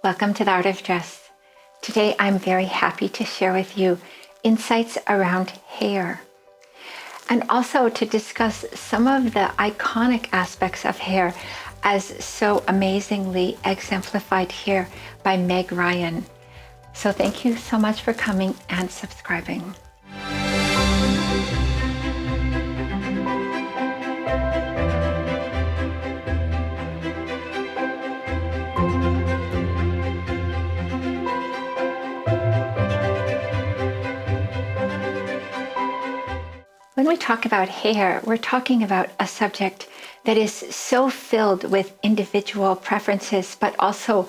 Welcome to the Art of Dress. Today I'm very happy to share with you insights around hair and also to discuss some of the iconic aspects of hair as so amazingly exemplified here by Meg Ryan. So thank you so much for coming and subscribing. When we talk about hair, we're talking about a subject that is so filled with individual preferences, but also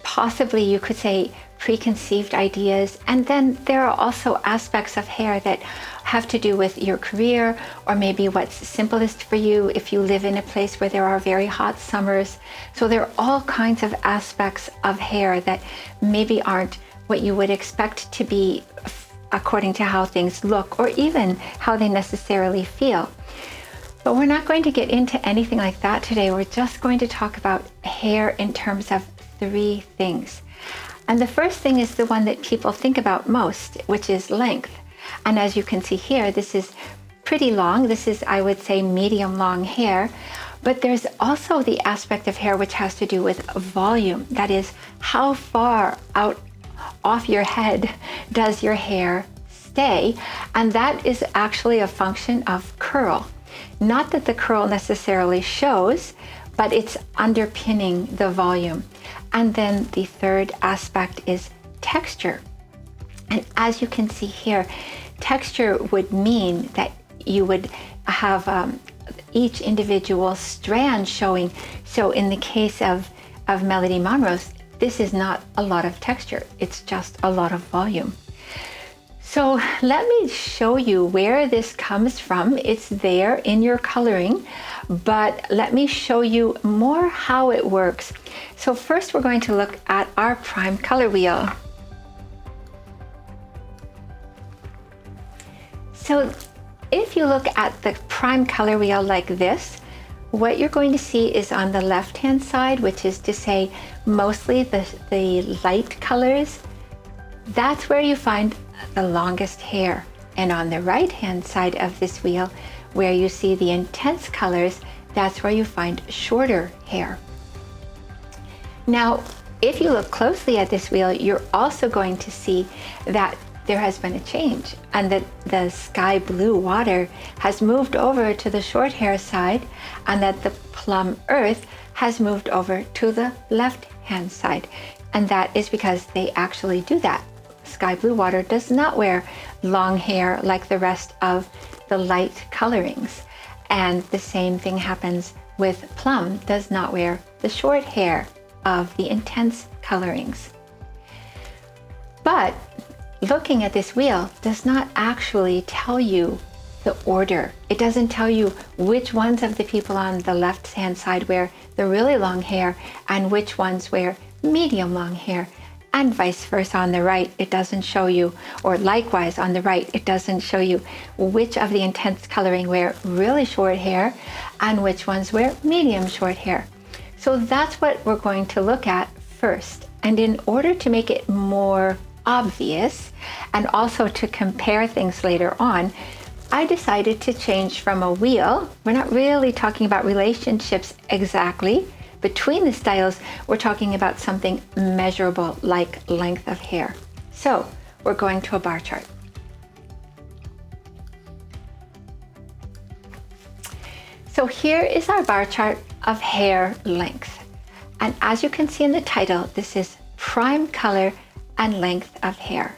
possibly you could say preconceived ideas. And then there are also aspects of hair that have to do with your career or maybe what's simplest for you if you live in a place where there are very hot summers. So there are all kinds of aspects of hair that maybe aren't what you would expect to be according to how things look or even how they necessarily feel. But we're not going to get into anything like that today. We're just going to talk about hair in terms of three things. And the first thing is the one that people think about most, which is length. And as you can see here, this is pretty long. This is, I would say, medium long hair. But there's also the aspect of hair which has to do with volume. That is, how far out off your head does your hair stay? And that is actually a function of curl. Not that the curl necessarily shows, but it's underpinning the volume. And then the third aspect is texture. And as you can see here, texture would mean that you would have each individual strand showing. So in the case of Melody Monroe's, this is not a lot of texture, it's just a lot of volume. So let me show you where this comes from. It's there in your coloring, but let me show you more how it works. So first we're going to look at our prime color wheel. So if you look at the prime color wheel like this, what you're going to see is on the left-hand side, which is to say mostly the light colors, that's where you find the longest hair. And on the right-hand side of this wheel, where you see the intense colors, that's where you find shorter hair. Now, if you look closely at this wheel, you're also going to see that there has been a change and that the sky blue water has moved over to the short hair side and that the plum earth has moved over to the left hand side. And that is because they actually do that. Sky blue water does not wear long hair like the rest of the light colorings. And the same thing happens with plum, does not wear the short hair of the intense colorings. But looking at this wheel does not actually tell you the order. It doesn't tell you which ones of the people on the left-hand side wear the really long hair and which ones wear medium long hair, and vice versa on the right. It doesn't show you, or likewise on the right, it doesn't show you which of the intense coloring wear really short hair and which ones wear medium short hair. So that's what we're going to look at first. And in order to make it more obvious and also to compare things later on, I decided to change from a wheel. We're not really talking about relationships exactly between the styles. We're talking about something measurable like length of hair. So we're going to a bar chart. So here is our bar chart of hair length. And as you can see in the title, this is prime color and length of hair.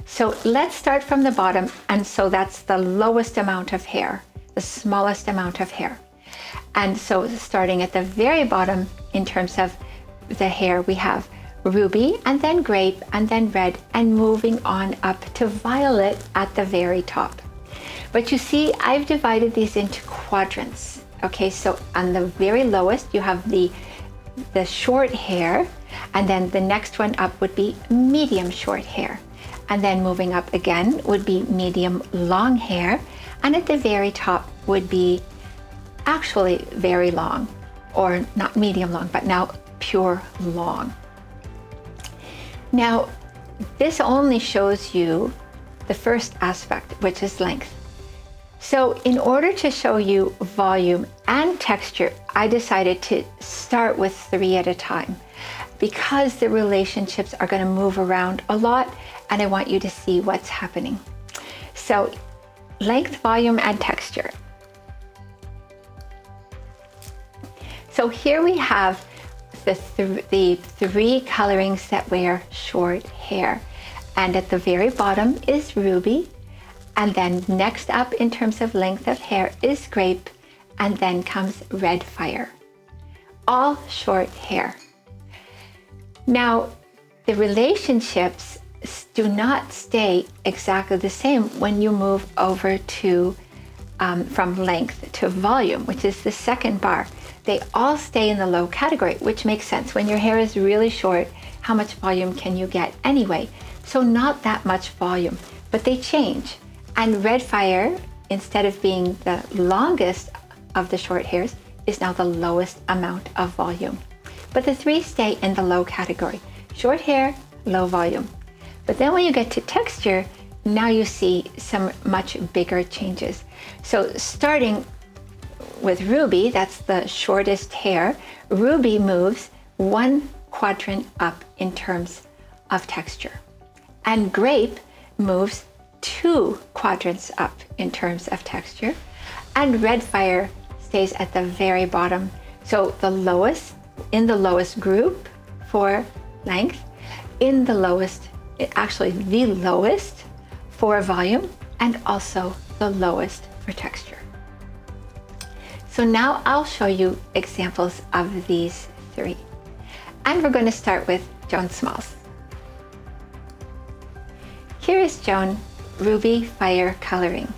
So let's start from the bottom, and so that's the lowest amount of hair, the smallest amount of hair. And so starting at the very bottom in terms of the hair, we have ruby and then grape and then red and moving on up to violet at the very top. But you see, I've divided these into quadrants. Okay, so on the very lowest, you have the short hair, and then the next one up would be medium short hair. And then moving up again would be medium long hair. And at the very top would be actually very long, or not medium long, but now pure long. Now, this only shows you the first aspect, which is length. So in order to show you volume and texture, I decided to start with 3 at a time because the relationships are going to move around a lot and I want you to see what's happening. So length, volume, and texture. So here we have the 3 colorings that wear short hair. And at the very bottom is ruby. And then next up in terms of length of hair is grape. And then comes red fire. All short hair. Now, the relationships do not stay exactly the same when you move over to from length to volume, which is the second bar. They all stay in the low category, which makes sense. When your hair is really short, how much volume can you get anyway? So not that much volume, but they change. And red fire, instead of being the longest of the short hairs, is now the lowest amount of volume. But the 3 stay in the low category. Short hair, low volume. But then when you get to texture, now you see some much bigger changes. So starting with ruby, that's the shortest hair, ruby moves 1 quadrant up in terms of texture. And grape moves 2 quadrants up in terms of texture. And red fire stays at the very bottom. So the lowest, in the lowest group for length, in the lowest, actually the lowest for volume, and also the lowest for texture. So now I'll show you examples of these 3. And we're going to start with Joan Smalls. Here is Joan, ruby fire coloring.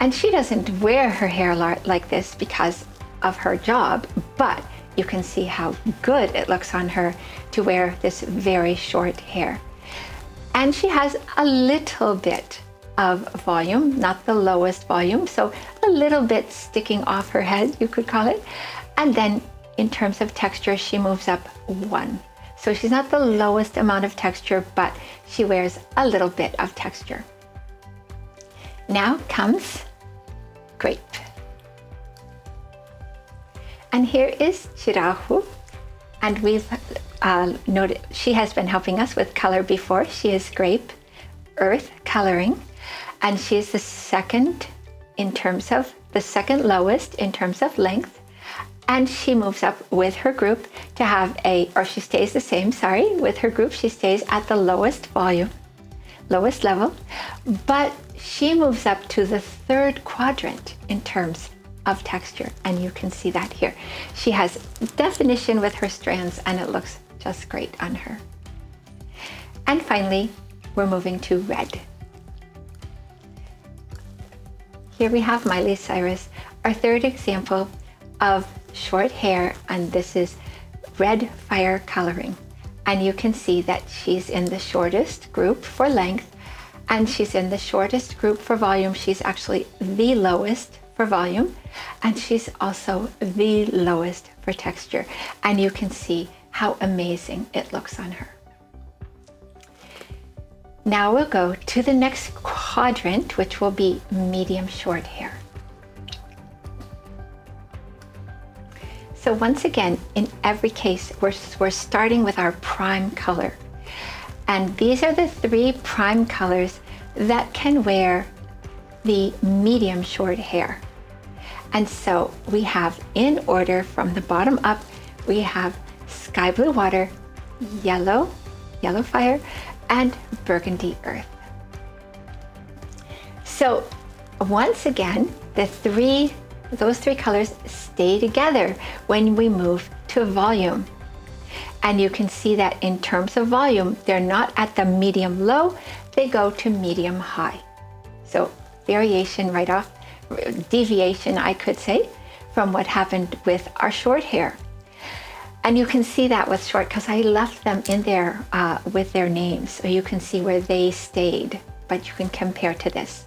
And she doesn't wear her hair like this because of her job, but you can see how good it looks on her to wear this very short hair. And she has a little bit of volume, not the lowest volume, so a little bit sticking off her head, you could call it. And then in terms of texture, she moves up 1. So she's not the lowest amount of texture, but she wears a little bit of texture. Now comes grape. And here is Chirahu. And we've noted she has been helping us with color before. She is grape, earth coloring. And she is the second lowest in terms of length. And she moves up with her group to have she stays the same, with her group, she stays at the lowest volume, lowest level, but she moves up to the 3rd quadrant in terms of texture. And you can see that here. She has definition with her strands and it looks just great on her. And finally, we're moving to red. Here we have Miley Cyrus, our 3rd example of short hair, and this is red fire coloring. And you can see that she's in the shortest group for length, and she's in the shortest group for volume. She's actually the lowest for volume, and she's also the lowest for texture. And you can see how amazing it looks on her. Now we'll go to the next quadrant, which will be medium short hair. So once again, in every case, we're starting with our prime color. And these are the 3 prime colors that can wear the medium short hair. And so we have, in order from the bottom up, we have sky blue water, yellow fire, and burgundy earth. So once again, those 3 colors stay together when we move to volume. And you can see that in terms of volume, they're not at the medium low, they go to medium high. So deviation, I could say, from what happened with our short hair. And you can see that with short, because I left them in there with their names, so you can see where they stayed, but you can compare to this.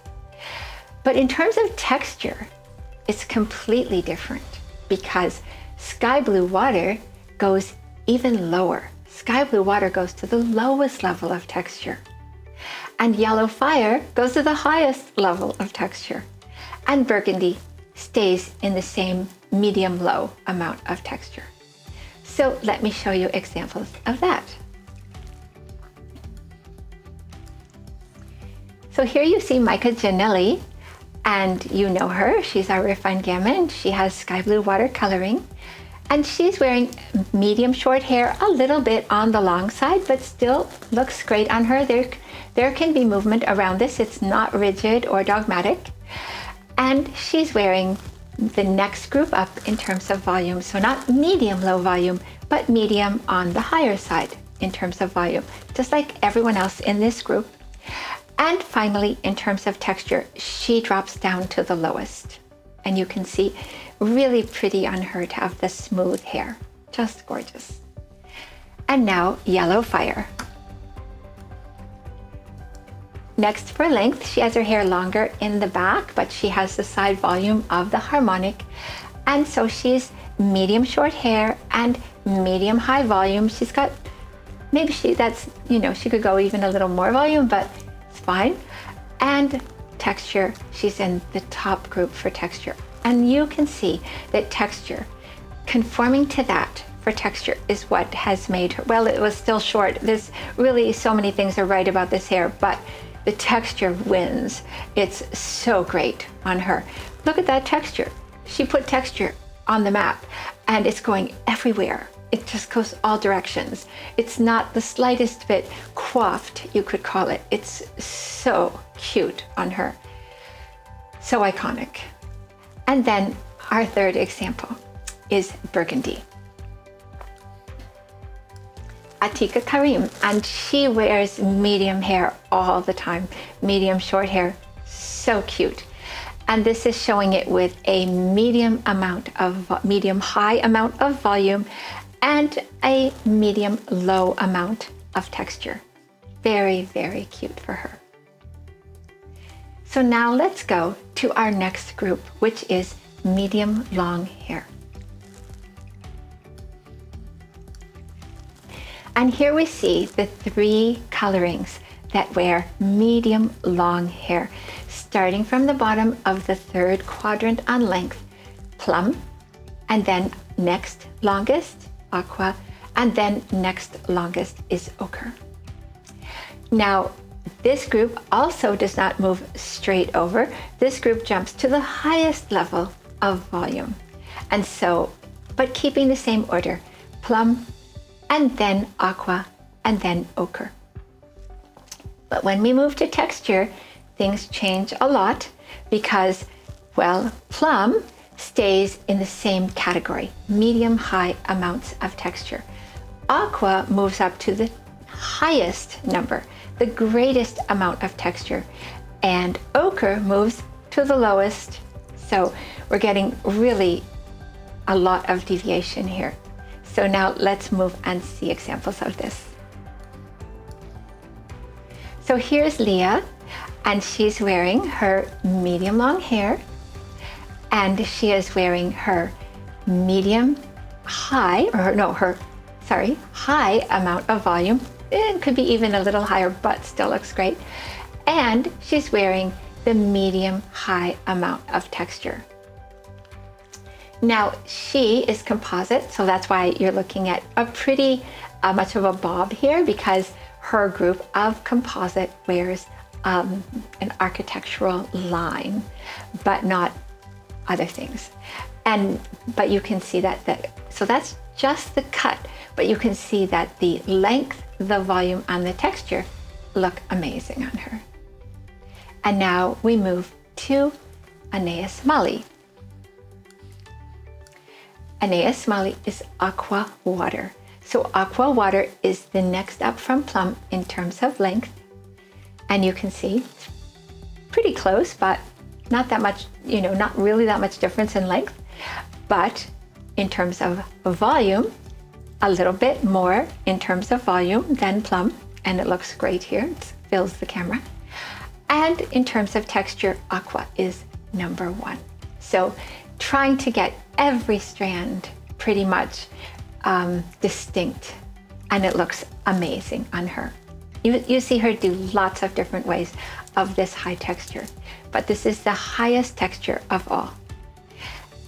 But in terms of texture, it's completely different because sky blue water goes even lower. Sky blue water goes to the lowest level of texture. And yellow fire goes to the highest level of texture. And burgundy stays in the same medium-low amount of texture. So let me show you examples of that. So here you see Micah Janelli, and you know her. She's our refined gammon. She has sky blue watercoloring, and she's wearing medium short hair, a little bit on the long side, but still looks great on her. There can be movement around this. It's not rigid or dogmatic. And she's wearing the next group up in terms of volume. So not medium low volume, but medium on the higher side in terms of volume, just like everyone else in this group. And finally, in terms of texture, she drops down to the lowest. And you can see really pretty on her to have the smooth hair, just gorgeous. And now yellow fire. Next for length, she has her hair longer in the back, but she has the side volume of the harmonic. And so she's medium short hair and medium high volume. She's got, maybe she could go even a little more volume, but it's fine. And texture, she's in the top group for texture. And you can see that texture, conforming to that for texture is what has made her, well, it was still short. There's really so many things are right about this hair, but the texture wins. It's so great on her. Look at that texture. She put texture on the map and it's going everywhere. It just goes all directions. It's not the slightest bit coiffed, you could call it. It's so cute on her. So iconic. And then our third example is burgundy. Atika Karim, and she wears medium hair all the time, medium short hair, so cute. And this is showing it with a medium high amount of volume and a medium low amount of texture. Very, very cute for her. So now let's go to our next group, which is medium long hair. And here we see the three colorings that wear medium long hair, starting from the bottom of the third quadrant on length, plum, and then next longest, aqua, and then next longest is ochre. Now, this group also does not move straight over. This group jumps to the highest level of volume. And so, but keeping the same order, plum, and then aqua, and then ochre. But when we move to texture, things change a lot because, well, plum stays in the same category, medium high amounts of texture. Aqua moves up to the highest number, the greatest amount of texture, and ochre moves to the lowest. So we're getting really a lot of deviation here. So now let's move and see examples of this. So here's Leah, and she's wearing her medium long hair, and she is wearing her medium high, high amount of volume. It could be even a little higher, but still looks great. And she's wearing the medium high amount of texture. Now, she is composite, so that's why you're looking at a pretty much of a bob here, because her group of composite wears an architectural line, but not other things. But you can see that, so that's just the cut, but you can see that the length, the volume, and the texture look amazing on her. And now we move to Anais Mali. Anais Mali is aqua water. So aqua water is the next up from plum in terms of length. And you can see it's pretty close, but not that much, not really that much difference in length. But in terms of volume, a little bit more in terms of volume than plum. And it looks great here, it fills the camera. And in terms of texture, aqua is number one. So trying to get every strand pretty much distinct and it looks amazing on her. You see her do lots of different ways of this high texture, but this is the highest texture of all.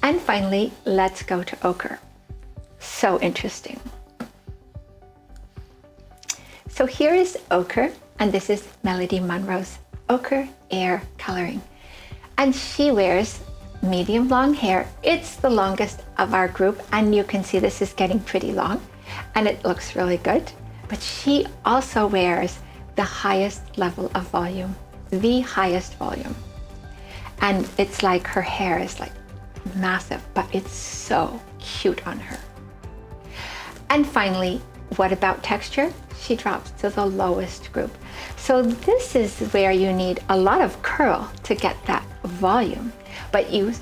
And finally, let's go to ochre. So interesting. So here is ochre, and this is Melody Monroe's Ochre Air coloring. And she wears medium long hair. It's the longest of our group, and you can see this is getting pretty long, and it looks really good. But she also wears the highest level of volume, the highest volume. And it's like her hair is like massive, but it's so cute on her. And finally, what about texture? She drops to the lowest group. So this is where you need a lot of curl to get that volume, but you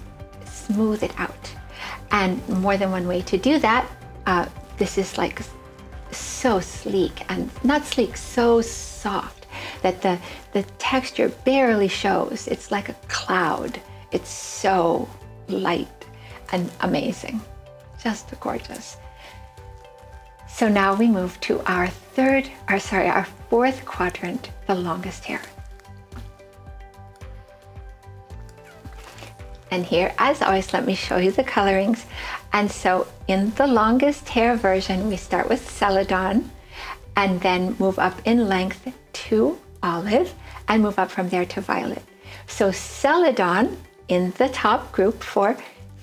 smooth it out. And more than one way to do that. This is like so sleek, and not sleek, so soft that the texture barely shows. It's like a cloud. It's so light and amazing, just gorgeous. So now we move to our fourth quadrant, the longest hair. And here, as always, let me show you the colorings. And so in the longest hair version, we start with Celadon and then move up in length to olive and move up from there to violet. So Celadon in the top group for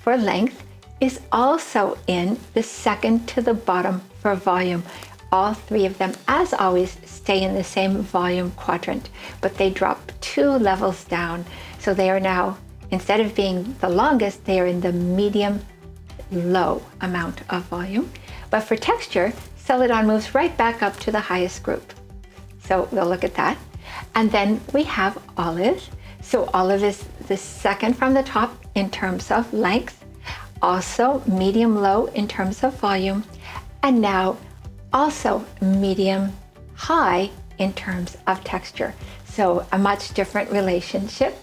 length is also in the second to the bottom for volume. All three of them, as always, stay in the same volume quadrant, but they drop 2 levels down. So they are now, instead of being the longest, they are in the medium low amount of volume. But for texture, Celadon moves right back up to the highest group. So we'll look at that. And then we have olive. So olive is the second from the top in terms of length, also medium low in terms of volume, and now also medium high in terms of texture. So a much different relationship.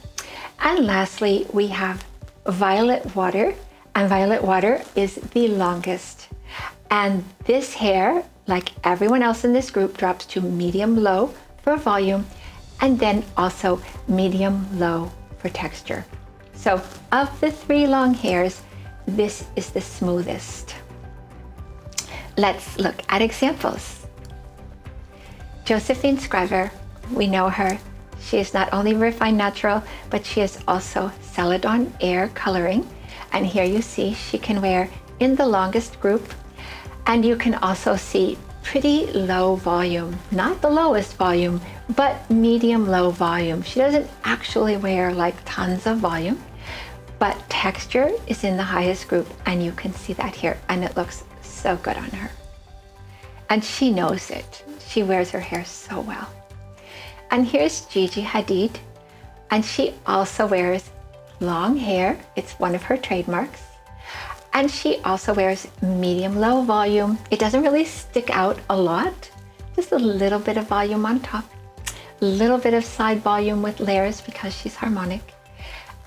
And lastly, we have violet water, and violet water is the longest. And this hair, like everyone else in this group, drops to medium low for volume, and then also medium low for texture. So of the 3 long hairs, this is the smoothest. Let's look at examples. Josephine Scriver, we know her. She is not only Refined Natural, but she is also Celadon Air coloring. And here you see she can wear in the longest group. And you can also see pretty low volume, not the lowest volume, but medium low volume. She doesn't actually wear like tons of volume, but texture is in the highest group, and you can see that here, and it looks so good on her. And she knows it. She wears her hair so well. And here's Gigi Hadid, and she also wears long hair. It's one of her trademarks. And she also wears medium low volume. It doesn't really stick out a lot, just a little bit of volume on top, a little bit of side volume with layers because she's harmonic.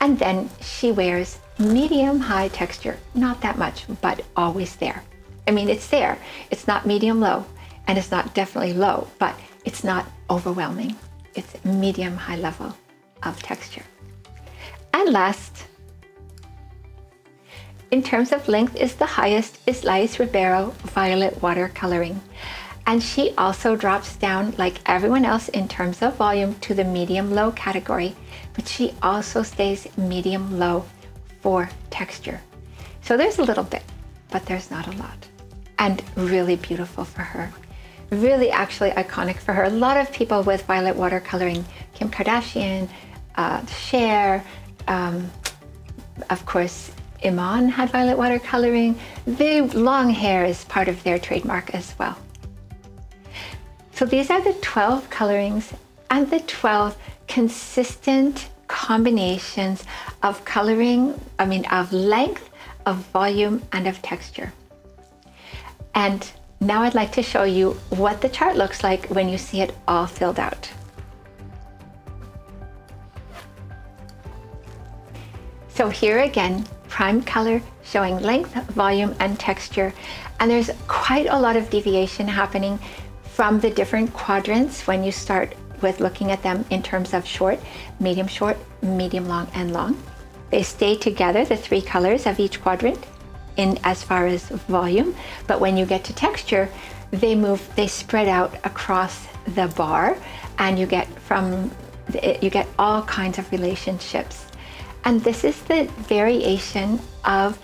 And then she wears medium high texture, not that much, but always there. I mean, it's there. It's not medium low, and it's not definitely low, but it's not overwhelming. It's medium high level of texture. And last, in terms of length, is the highest is Lais Ribeiro Violet Water Coloring. And she also drops down like everyone else in terms of volume to the medium low category, but she also stays medium low for texture. So there's a little bit, but there's not a lot. And really beautiful for her. Really actually iconic for her. A lot of people with violet water coloring, Kim Kardashian, Cher, of course, Iman had violet water coloring. The long hair is part of their trademark as well. So these are the 12 colorings and the 12 consistent combinations of coloring, of length, of volume, and of texture. And now I'd like to show you what the chart looks like when you see it all filled out. So here again, prime color showing length, volume, and texture. And there's quite a lot of deviation happening from the different quadrants when you start with looking at them in terms of short, medium long, and long. They stay together, the three colors of each quadrant, in as far as volume, but when you get to texture, they spread out across the bar, and you get all kinds of relationships. And this is the variation of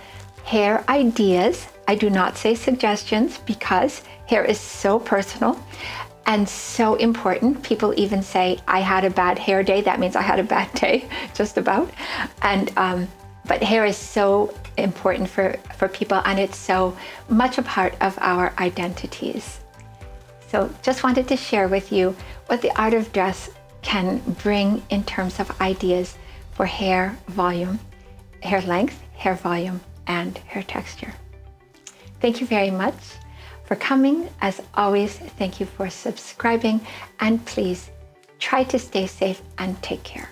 hair ideas. I do not say suggestions because hair is so personal and so important. People even say, I had a bad hair day. That means I had a bad day, just about. And but hair is so important for people, and it's so much a part of our identities. So just wanted to share with you what the art of dress can bring in terms of ideas for hair volume, hair length, hair volume, and hair texture. Thank you very much for coming. As always, thank you for subscribing, and please try to stay safe and take care.